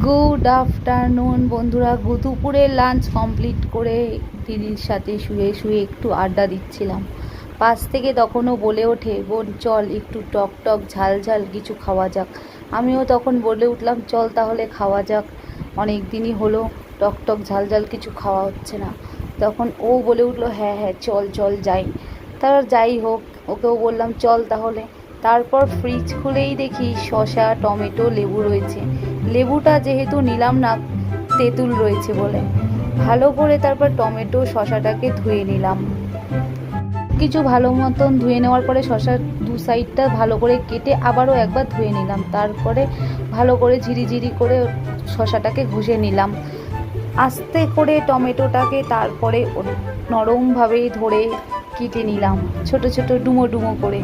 Good afternoon বন্ধুরা, দুপুরের lunch complete করে দিদির সাথে শুয়ে শুয়ে একটু আড্ডা দিচ্ছিলাম। পাশ থেকে তখনও বলে ওঠে, বোন চল একটু টক টক ঝাল ঝাল কিছু খাওয়া যাক। আমিও তখন বলে উঠলাম, চল তাহলে খাওয়া যাক, অনেক দিনই হলো টক টক ঝাল ঝাল কিছু খাওয়া হচ্ছে না। তখন ও বলে উঠলো, হ্যাঁ হ্যাঁ চল চল যাই। তার যাই হোক, ওকেও বললাম চল তাহলে। তারপর ফ্রিজ খুলেই দেখি শসা, টমেটো, লেবু রয়েছে। লেবুটা যেহেতু নিলাম না, তেঁতুল রয়েছে বলে, ভালো করে তারপর টমেটো শসাটাকে ধুয়ে নিলাম। কিছু ভালো মতন ধুয়ে নেওয়ার পরে শসার দু সাইডটা ভালো করে কেটে আবারও একবার ধুয়ে নিলাম। তারপরে ভালো করে ঝিরিঝিরি করে শসাটাকে ঘষে নিলাম। আস্তে করে টমেটোটাকে তারপরে নরমভাবে ধরে কেটে নিলাম, ছোট ছোট ডুমো ডুমো করে।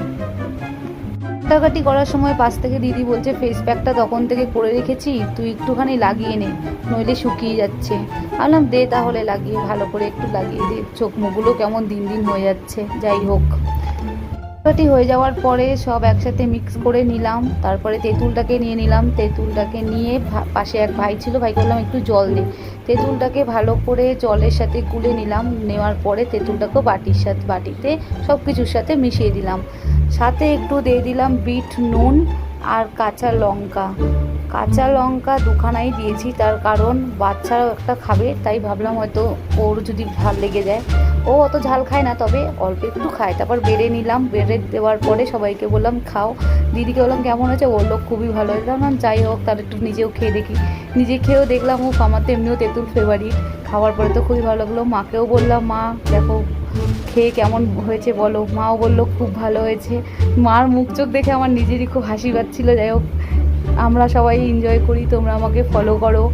কাটাকাটি করার সময় পাশ থেকে দিদি বলছে, ফেস প্যাকটা তখন থেকে করে রেখেছি, তুই একটুখানি লাগিয়ে নে, নইলে শুকিয়ে যাচ্ছে। বললাম দে তাহলে লাগিয়ে, ভালো করে একটু লাগিয়ে দে, চোখ মুখগুলো কেমন দিন দিন হয়ে যাচ্ছে। যাই হোক, কাটাকাটি হয়ে যাওয়ার পরে সব একসাথে মিক্স করে নিলাম। তারপরে তেঁতুলটাকে নিয়ে নিলাম। তেঁতুলটাকে নিয়ে পাশে এক ভাই ছিল, ভাইকে বললাম একটু জল দে। তেঁতুলটাকে ভালো করে জলের সাথে গুলে নিলাম। নেওয়ার পরে তেঁতুলটাকেও বাটিতে সব কিছুর সাথে মিশিয়ে দিলাম। সাথে একটু দিয়ে দিলাম বিট নুন আর কাঁচা লঙ্কা দুখানাই দিয়েছি, তার কারণ বাচ্চারাও একটা খাবে, তাই ভাবলাম হয়তো ওর যদি ঝাল লেগে যায়। ও অত ঝাল খায় না, তবে অল্প একটু খায়। তারপর বেড়ে নিলাম, বেড়ে দেওয়ার পরে সবাইকে বললাম খাও। দিদিকে বললাম কেমন হয়েছে, বললো খুবই ভালো হয়েছে। বললাম যাই হোক, তার একটু নিজেও খেয়ে দেখি। নিজে খেয়েও দেখলাম, ও আমার তো এমনিও তেঁতুল ফেভারিট। খাওয়ার পরে তো খুবই ভালো লাগলো। মাকেও বললাম, মা দেখো খেয়ে কেমন হয়েছে বলো। মাও বললো খুব ভালো হয়েছে। মার মুখ চোখ দেখে আমার নিজেরই খুব হাসি পাচ্ছিলো। যাই হোক, আমরা সবাই এনজয় করি, তোমরা আমাকে ফলো করো।